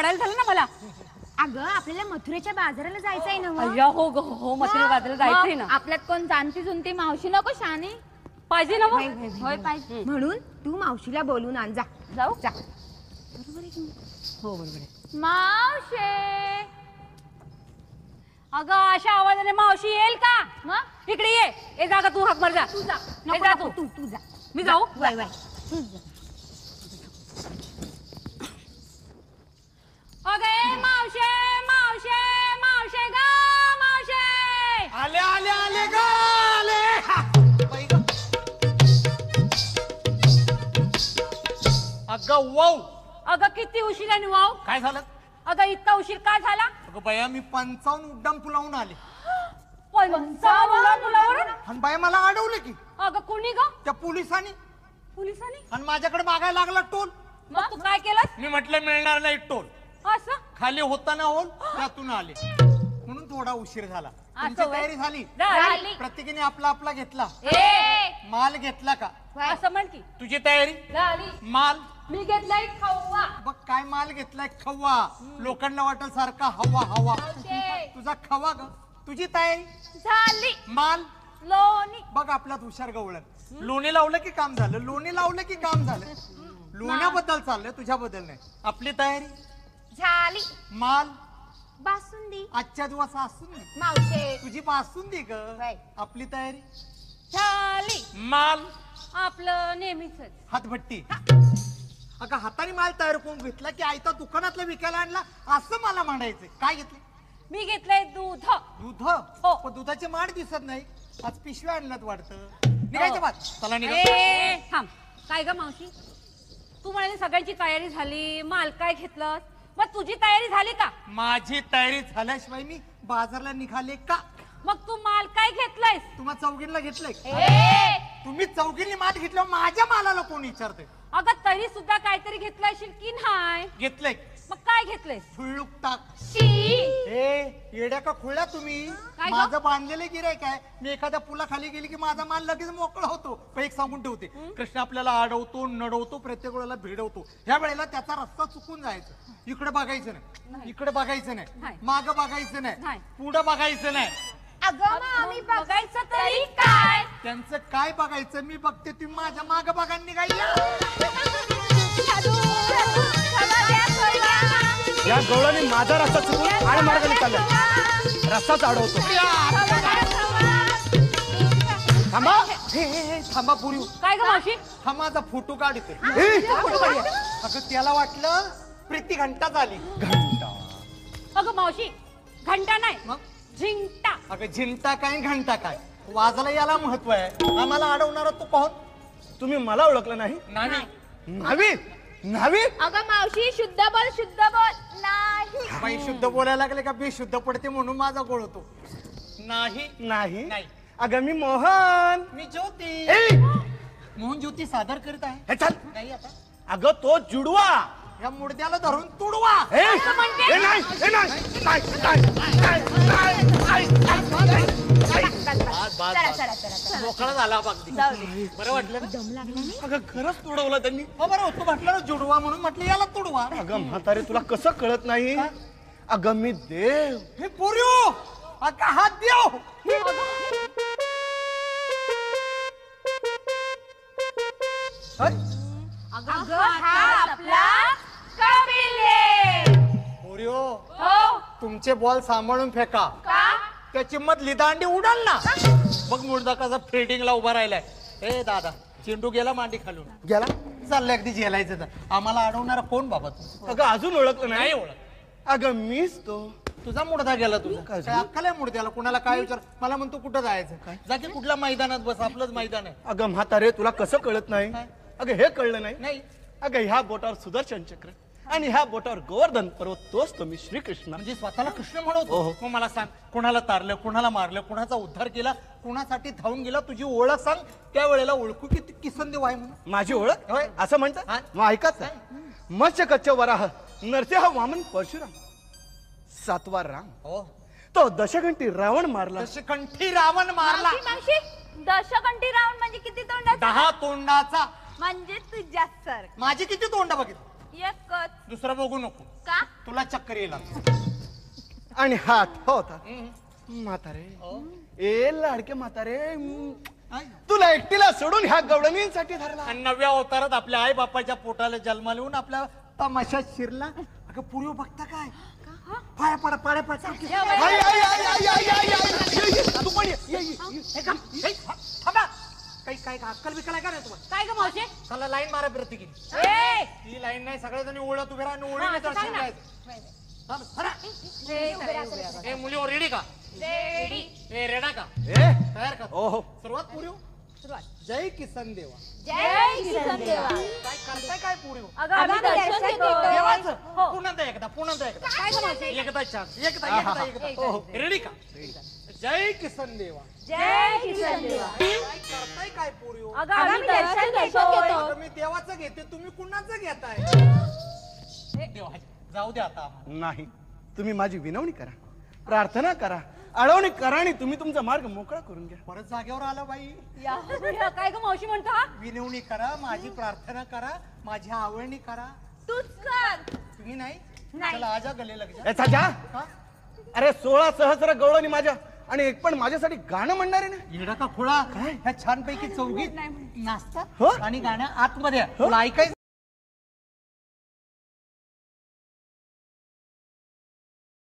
मारायला झालं ना मला. अगं आपल्याला मथुरेच्या बाजाराला जायचंय ना. हो ग हो, मथुरेच्या बाजाराला जायचंय ना. आपल्यात कोण जाणती जुनती मावशी नको शाने पाहिजे ना. होय पाहिजे. म्हणून तू मावशीला बोलून आण. जा जाऊ जा. बरोबर आहे की हो बरोबर आहे. मावशे अगं अशा आवाजाने मावशी येईल का? मग इकडे ये जागा तू हाक मार जा. तू जा. ए, जा तू. तू जा. मी जाऊ. वय वय तू जा. अगे मावशे मावशे मावशे ग मावशे. आले आले आले ग आले. अगं वाव. अगं किती उशिराने वाव. काय झालं? अगं इतका उशीर का झाला? अगं बाया मी 55 उड्डाण पुलावून आले 55 पुलावरून. आणि बाया मला अडवलं की अगं कुणी ग? त्या पोलिसांनी. पोलिसांनी. आणि माझ्याकडे मागायला लागला टोल. मग तू काय केलंस? मी म्हटलं मिळणार नाही टोल. असं खाली होताना होल त्यातून आले म्हणून थोडा उशीर झाला. तुमची होय. तयारी झाली? झाली. प्रत्येकाने आपला आपला घेतला. ए माल घेतला का? असं म्हण की. तुझी तयारी? झाली. माल मी घेतलाय खव्वा. बघ काय माल घेतलाय खवा. लोकांना वाटेल सारखा हवा हवा. तुझा खवा ग. तुझी तयारी झाली. माल लोणी. बघ आपल्यात हुशार गवळण. लोणी लावलं की काम झालं. लोणी लावलं की काम झालं. लोण्याबद्दल चाललंय तुझ्याबद्दल नाही. आपली तयारी झाली. माल बासुंदी. आजच्या दिवस असून मावशे तुझी बासून ग. बाय. आपली तयारी झाली. माल आपलं नेहमीच. हातभट्टी. अगं हाताने माल तयार करून घेतला की आयता दुकानातला विकायला आणला असं मला म्हणायचंय. काय घेतलं? मी घेतलंय दूध. दूध. हो. पण दुधाचे माठ दिसत नाही. आज पिशव्या आणल्यात वाटतं. निघायच्या बाद. चला निघा. ए थांब. काय ग मावशी तू म्हणाली सगळ्यांची तयारी झाली. माल काय घेतलं? मग तुझी तयारी झाली का? माझी तयारी झाल्याशिवाय मी बाजारला निघाले का? मग तू माल काय घेतलायस? तुम्हा चौघींना घेतलंय? ए तुम्ही चौघींनी माल घेतल्यावर माझ्या मालाला कोण विचारतंय? अगं तरी सुद्धा काहीतरी घेतलंय की नाही? घेतलंय. मग काय घेतलंयस? फुळूक टाक. शी. ए येड्या का खुळ्या तुम्ही? काय ग? माझं बांधलेलं गिऱ्हाईक आहे. मी एखाद्या पुलाखाली गेली की माझा माल लगेच मोकळा होतो. पण एक सांगून ठेवते, कृष्ण आपल्याला अडवतो नडवतो प्रत्येक वेळेला भिडवतो. ह्या वेळेला त्याचा रस्ता चुकून जायचं. इकडे बघायचं नाही. इकडे बघायचं नाही. नाही. मागं बघायचं नाही. नाही. पुढं बघायचं नाही. अगं मग आम्ही बघायचं तरी काय? त्यांचं काय बघायचं मी बघते. तुम्ही माझ्या मागं बघा निघायला. या गवळाने माझा रस्ता चुकून आड मार्गाने चालला. रस्ताच अडवतो. थांबा. हे थांबा पुरी. काय ग मावशी? हा माझा फोटो काढते. फोटो काढूया. अगं त्याला वाटलं प्रीती घंटा झाली. घंटा. अगं मावशी घंटा नाही मग झिंगटा. अगं झिंटा काय घंटा काय वाजायला याला महत्व आहे. आम्हाला अडवणारा तू कोण? तुम्ही मला ओळखलं नाही? नाही. न्हावी न्हावी. अगं मावशी शुद्ध बोल नाही. बाई शुद्ध बोलायला लागले का बेशुद्ध पडते म्हणून माझा गोळ होतो. नाही. नाही. नाही. अगं मी मोहन. मी ज्योती. ए! मोहन ज्योती सादर करीत आहे. हे चल. नाही आता अगं तो जुडवा. या मुडद्याला धरून तुडवा. ए! ए, नाही, ए, नाही, नाही, नाही, नाही, नाही, नाही, नाही. मोकळा झाला अगदी. बरं वाटलं ना? अगं खरंच तुडवलं त्यांनी. हो बरं होतो म्हटलं ना जुडवा म्हणून म्हटलं याला तुडवा. अगं म्हातारे तुला कसं कळत नाही? अगं मी देव. हे पोर्यो अगं हात देव. अगं हा आपला कपिल देव. पोर्यो हो तुमचे बॉल सांभाळून फेका. का? त्याची मधली दांडी उडाल ना. बघ मुर्दा कसा फिल्डिंगला उभा राहिलाय. ए दादा चेंडू गेला मांडी खालून. गेला. चाललंय अगदी झेलायचं तर. आम्हाला अडवणारा कोण बाबा तू? अगं अजून ओळखलं नाही नाही? ओळख. अगं मीच तो. तुझा मुडदा गेला. तुझा काय काय अक्कल आहे मुडद्याला? कुणाला काय विचार? मला म्हणतो कुठं जायचं? जा की कुठल्या मैदानात बस. आपलंच मैदान आहे. अगं म्हातारे तुला कसं कळत नाही? काय? अगं हे कळलं नाही? नाही अगं ह्या बोटावर सुदर्शन चक्र आणि ह्या बोटावर गोवर्धन पर्वत तोच तो मी श्रीकृष्ण. म्हणजे स्वतःला कृष्ण म्हणतो. हो. मग मला सांग कुणाला तारलं, कुणाला मारलं, कुणाचा उद्धार केला, कुणासाठी धावून गेला? तुझी ओळख सांग. त्या वेळेला ओळखू की किसन देव आहे म्हणून. माझी ओळख होय. असं हा. म्हणतात. मग ऐकाच. मत्स्य कच्च वराह नरसिंह वामन परशुराम सातवा राम. हो तो दशघंटी रावण मारला. दशकंठी रावण मारला. मावशी दशकंठी राऊंड म्हणजे किती तोंडाचा? 10 तोंडाचा. म्हणजे तुझ्या सर माझी किती तोंड बघितली? एकच. दुसरं बघू नको का तुला चक्कर येईल आता. आणि हात होता हम्म. म्हातारे हो. ए लाडके म्हातारे आई. तुला एकटीला सोडून ह्या गवळणींसाठी धरला आणि 9व्या अवतारात आपल्या आई बापाच्या पोटाला जन्माला येऊन आपल्या तमाशात शिरला. अगं पूर्वी बघता काय पाया पडा पाड्या पडा आई, आई, आई, आई, आई, आई, आई, ये, ये, तू पण ये, ये, ये, ये. थांबा काही काय अक्कल बिकल आहे का नाही तुम्हाला? काय ग मावशी चला लाईन मारा प्रति केली ए ती लाईन नाही सगळेजण ओळत उभे राहा ओळी हा, सांग ना. ए मुली रेडी का रेडी ए रेडा का ए, तयार का ओहो सुरुवात पुरी सुरुवात जय किसन देवा जय किसन देवा काय करताय काय पुरी अगं आम्ही दर्शन घेतो देवाचं हो. पुन्हा एकदा काय ग मावशी एकदा चान्स एकदा आहा. एकदा रेडी का जय किसन देवा जय किसन देवा काय करताय काय पुरी अगं आम्ही दर्शन घेतो अगं मी देवाचं घेते तुम्ही कुणाचं घेताय देवा जाऊ दे आता आम्हाला. नाही तुम्ही माझी विनवणी करा प्रार्थना करा अडवणी करा आणि तुम्ही तुमचा मार्ग मोकळा करून घ्या परत जागेवर आला बाई काय ग मावशी म्हणतो हा विनवणी करा माझी प्रार्थना करा माझी आवडणी करा तूच कर तुम्ही नाही नाही. चला आजा गले लग जा. याचा जा का? अरे 16 सहस्र गवळणी माझ्या आणि एक पण माझ्यासाठी गाणं म्हणणार आहे ना येडा का खोळा ह्या छानपैकी चौघीत नाचतात हो? आणि गाणं आतमध्ये आहे. तुला ऐकायचं